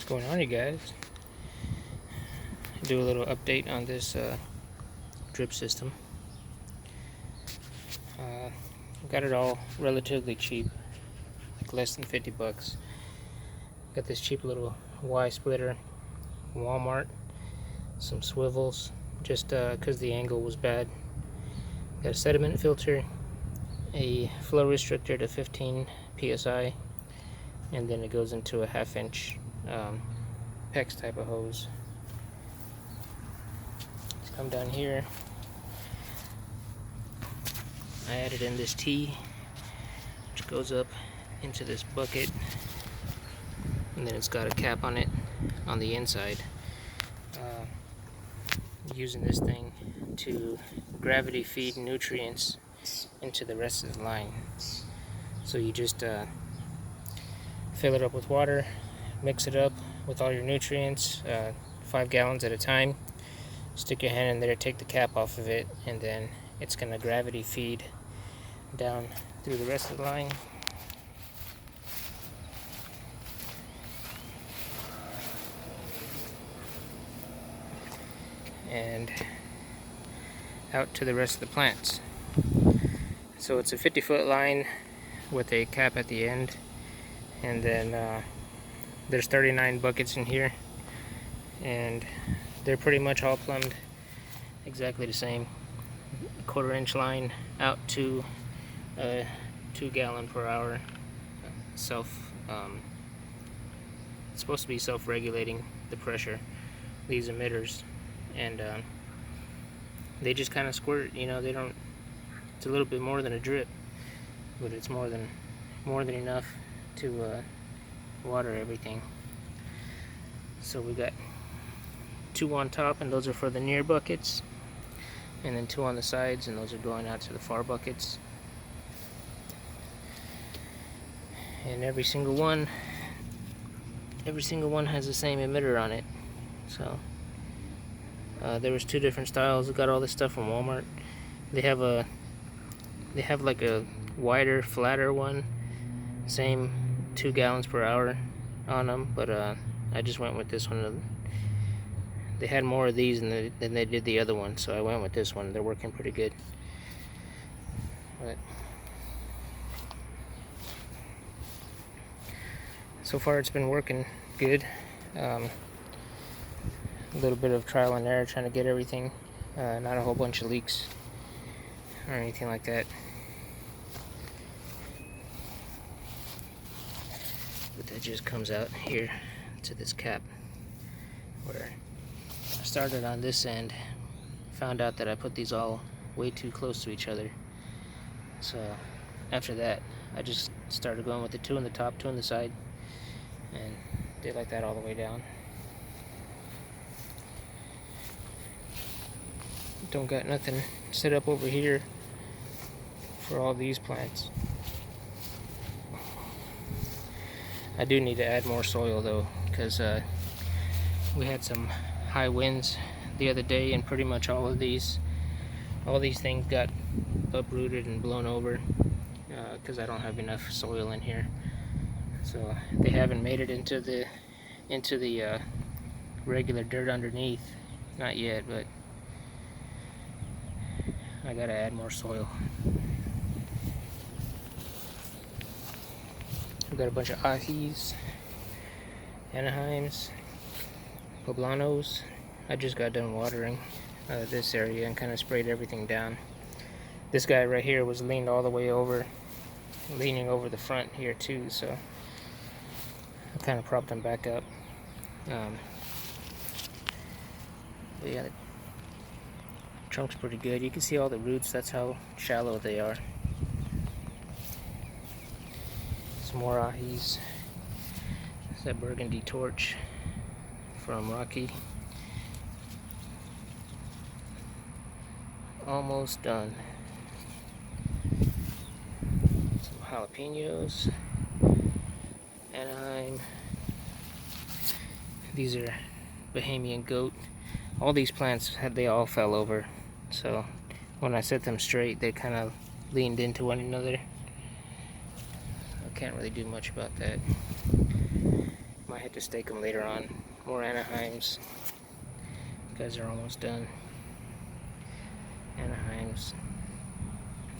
What's going on, you guys? Do a little update on this drip system. Got it all relatively cheap, like less than 50 bucks. Got this cheap little Y splitter, Walmart, some swivels, just because the angle was bad. Got a sediment filter, a flow restrictor to 15 psi, and then it goes into a 1/2 inch PEX type of hose. Let's come down here. I added in this T, which goes up into this bucket, and then it's got a cap on it on the inside. Using this thing to gravity feed nutrients into the rest of the line. So you just fill it up with water, mix it up with all your nutrients, 5 gallons at a time. Stick your hand in there, take the cap off of it, and then it's going to gravity feed down through the rest of the line. And out to the rest of the plants. So it's a 50-foot line with a cap at the end, and then there's 39 buckets in here, and they're pretty much all plumbed exactly the same. 1/4 inch line out to 2 gallon per hour it's supposed to be self-regulating the pressure, these emitters, and they just kind of squirt, they don't, it's a little bit more than a drip, but it's more than enough to water everything. So we got 2 on top, and those are for the near buckets, and then 2 on the sides, and those are going out to the far buckets. And every single one has the same emitter on it. So there was 2 different styles. We got all this stuff from Walmart. They have like a wider, flatter one, same 2 gallons per hour on them, but I just went with this one. They had more of these than they did the other one, so I went with this one. They're working pretty good. But so far it's been working good. A little bit of trial and error trying to get everything, not a whole bunch of leaks or anything like that. But that just comes out here to this cap, where I started on this end, found out that I put these all way too close to each other. So after that, I just started going with the 2 on the top, 2 on the side, and did like that all the way down. Don't got nothing set up over here for all these plants. I do need to add more soil though, because we had some high winds the other day, and pretty much all these things got uprooted and blown over because I don't have enough soil in here. So they haven't made it into the regular dirt underneath, not yet, but I gotta add more soil. We've got a bunch of ahis, Anaheims, poblanos. I just got done watering this area and kind of sprayed everything down. This guy right here was leaned all the way over, leaning over the front here too, so I kind of propped him back up. But yeah, the trunk's pretty good. You can see all the roots, that's how shallow they are. Some more ahis. It's that burgundy torch from Rocky. Almost done. Some jalapenos, Anaheim. These are Bahamian goat. All these plants, they all fell over. So when I set them straight, they kind of leaned into one another. I can't really do much about that. Might have to stake them later on. More Anaheims. You guys are almost done. Anaheims.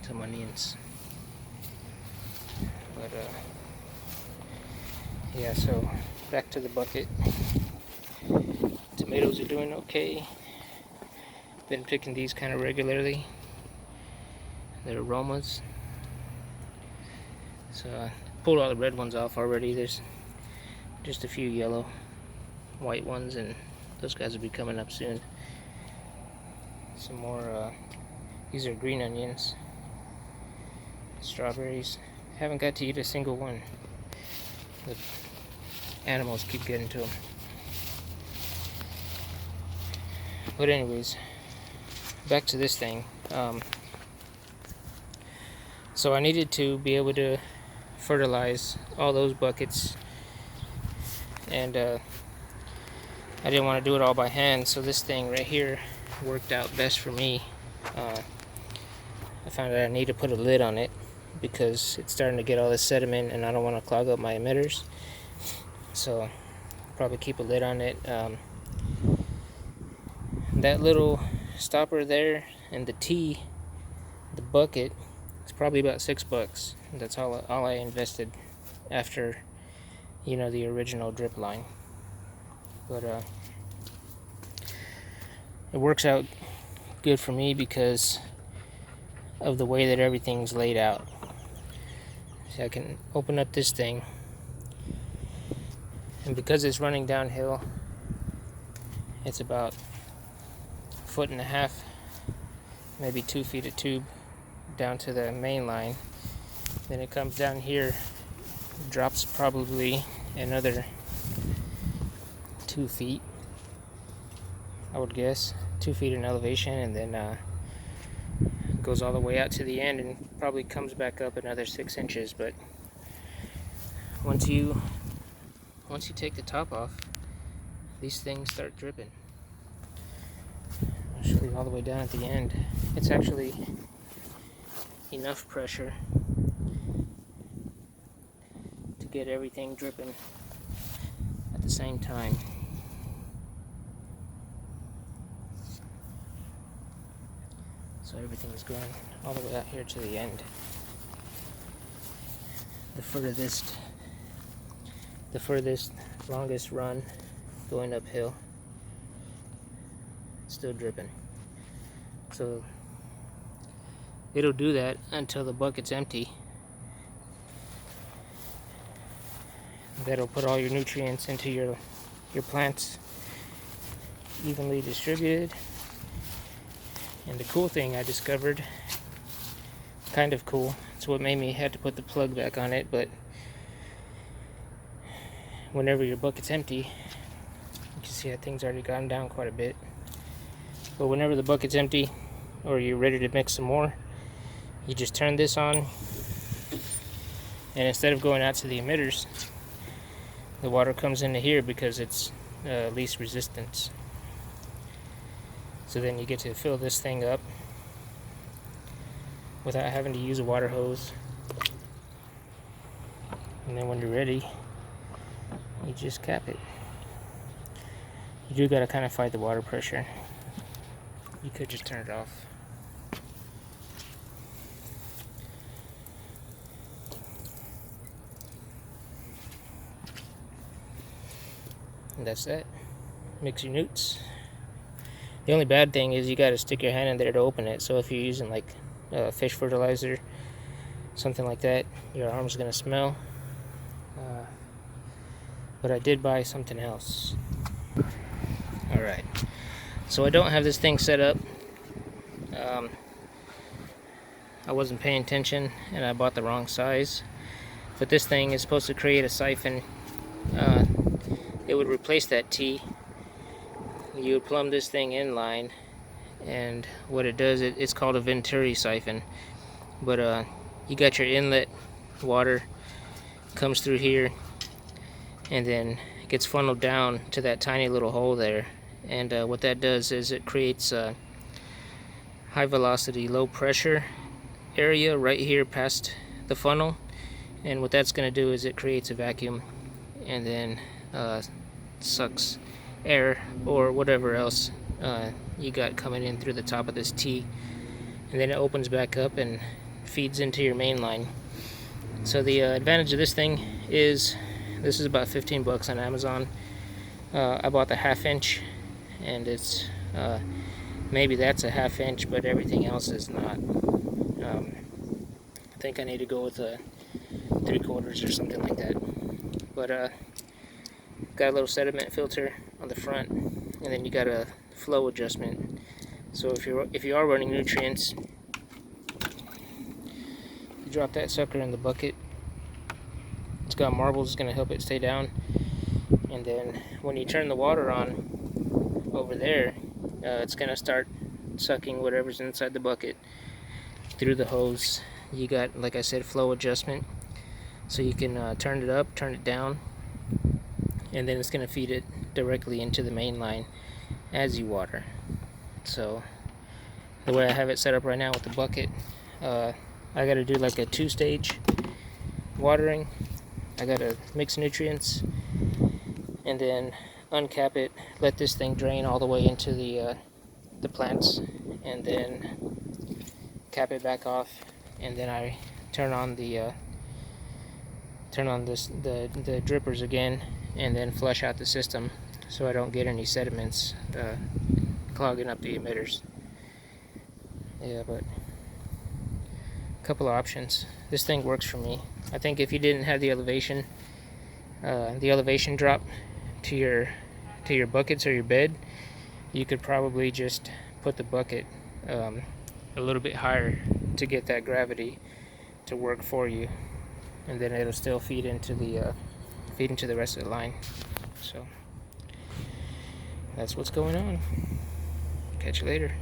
Some onions. But yeah, so back to the bucket. Tomatoes are doing okay. Been picking these kind of regularly. They're aromas. So I pulled all the red ones off already. There's just a few yellow, white ones, and those guys will be coming up soon. Some more, these are green onions. Strawberries. Haven't got to eat a single one. The animals keep getting to them. But anyways, back to this thing. So I needed to be able to fertilize all those buckets, and I didn't want to do it all by hand, so this thing right here worked out best for me. I found that I need to put a lid on it because it's starting to get all this sediment and I don't want to clog up my emitters, so probably keep a lid on it. That little stopper there and the T, the bucket, it's probably about $6. That's all I invested after, you know, the original drip line. But it works out good for me because of the way that everything's laid out. So I can open up this thing, and because it's running downhill, it's about 1.5 feet, maybe 2 feet of tube down to the main line. Then it comes down here, drops probably another 2 feet, I would guess, 2 feet in elevation, and then goes all the way out to the end and probably comes back up another 6 inches. But once you take the top off, these things start dripping. I'll show you all the way down at the end. It's actually enough pressure to get everything dripping at the same time. So everything is going all the way out here to the end. The furthest, longest run going uphill, still dripping. So it'll do that until the bucket's empty. That'll put all your nutrients into your plants evenly distributed. And the cool thing I discovered, kind of cool, it's what made me had to put the plug back on it, but whenever your bucket's empty, you can see that thing's already gone down quite a bit. But whenever the bucket's empty, or you're ready to mix some more, you just turn this on, and instead of going out to the emitters, the water comes into here because it's least resistance. So then you get to fill this thing up without having to use a water hose. And then when you're ready, you just cap it. You do gotta kind of fight the water pressure. You could just turn it off. And that's that. Mix your newts. The only bad thing is you got to stick your hand in there to open it. So if you're using like fish fertilizer, something like that, your arm's gonna smell. But I did buy something else. Alright, so I don't have this thing set up. I wasn't paying attention and I bought the wrong size. But this thing is supposed to create a siphon. It would replace that T. You would plumb this thing in line, and what it does, it's called a Venturi siphon. But you got your inlet water, comes through here, and then it gets funneled down to that tiny little hole there. And what that does is it creates a high velocity, low pressure area right here past the funnel. And what that's going to do is it creates a vacuum, and then sucks air or whatever else you got coming in through the top of this T, and then it opens back up and feeds into your main line. So the advantage of this thing is this is about 15 bucks on Amazon. I bought the 1/2 inch, and it's maybe that's a 1/2 inch, but everything else is not. I think I need to go with a 3/4 or something like that. But got a little sediment filter on the front, and then you got a flow adjustment. So if you are running nutrients, you drop that sucker in the bucket. It's got marbles, it's going to help it stay down. And then when you turn the water on over there, it's going to start sucking whatever's inside the bucket through the hose. You got, like I said, flow adjustment, so you can turn it up, turn it down, and then it's going to feed it directly into the main line as you water. So the way I have it set up right now with the bucket, I got to do like a 2-stage watering. I got to mix nutrients and then uncap it, let this thing drain all the way into the plants, and then cap it back off, and then I turn on the drippers again, and then flush out the system so I don't get any sediments clogging up the emitters. Yeah, but a couple of options. This thing works for me. I think if you didn't have the elevation drop to your buckets or your bed, you could probably just put the bucket a little bit higher to get that gravity to work for you, and then it'll still feed into the rest of the line. So that's what's going on. Catch you later.